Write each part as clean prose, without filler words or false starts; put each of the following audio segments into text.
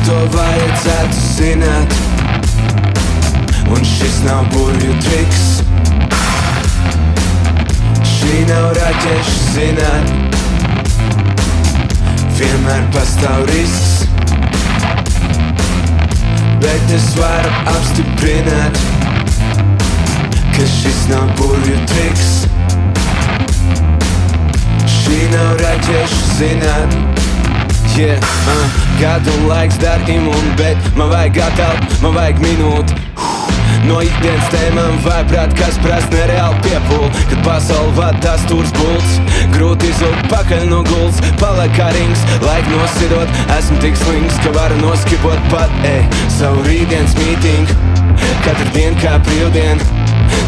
to vajadzētu zināt. Un šis nav burvju triks, šī nav raķešu zinātne. Vienmēr pastāv risks, bet es varu apstiprināt, ka šis nav burvju triks, šī nav raķešu zinātne. Gadu laiks dar imūnu, bet man vajag gatavu, man vajag minūti. No ikdienas tēmām vai prāt, kas prast nereāli piepūl. Kad pasauli vad tās stūrs bults, grūti izlūkt pakaļ no gults. Paliek kā rings, laik nosidot, esmu tik slings, ka varu noskipot pat, savu rītdienas mītingu. Katru dienu kā brīvdien,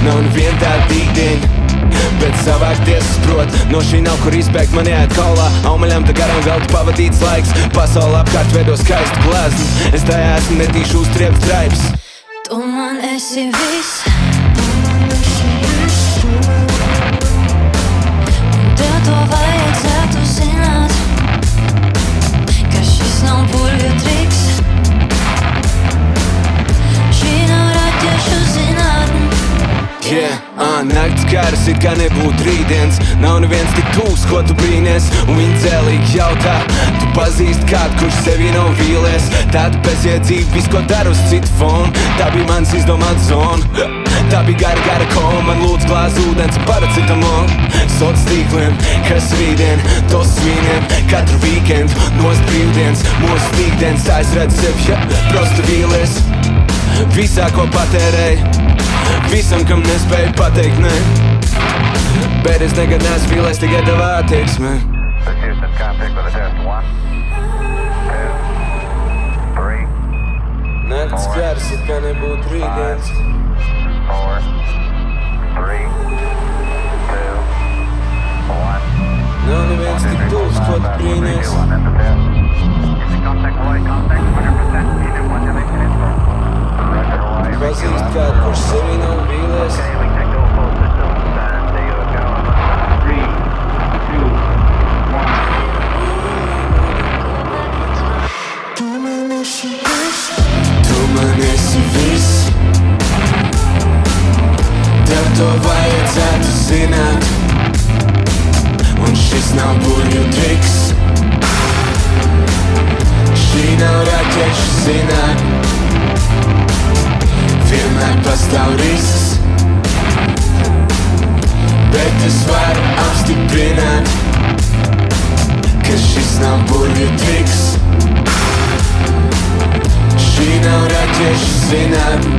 nav nevien tā dīkdiņa, bet savāk tiesas prot. No šī nav kur izbēgt, man jāiet kaulā. Aumaļām tā garām veltu pavadīts laiks. Pasauli apkārt veido skaistu gleznu, es tajā esmu netīšu uztriebts traips. Tu man esi viss, un tev to vajadzētu zināt, ka šis nav burvju triks, šī nav raķešu zinātne. Nakts karas it kā nebūtu rītdienas, nav neviens tik tūs, ko tu brīnies. Un viņi dzēlīgi jautā, tu pazīst kādu, kurš sevi nav vīlies. Tāda bezjēdzība, viss ko daru uz citu fonu, tā bija mans izdomāta zona. Tā bija gara koma, man lūdz glāzi ūdens un paracetamolu. Sots tīkliem, kas rītdien, tos svīniem, katru vīkendu, nost brīvdienas, mūsu tīkdienas, aizredz sevi, prosta vīlies. Visā, ko patērēju, visam, kam nespēju pateikt nē, bet es nekad neesmu vīlies tikai tavā attieksmē. Nakts kārs it kā nebūtu rītdienas. 4, 3, 2, 1. Nav neviens tik tūs, ko tu brīnies. Pazīst kādu, kurš sevi nav vīlies. Tu man esi viss, tev to vajadzētu zināt, un šis nav burvju triks, šī nav raķešu zinātne. Vienmēr pastāv risks, bet es varu apstiprināt, ka šis nav burvju triks, šī nav raķešu zinātne.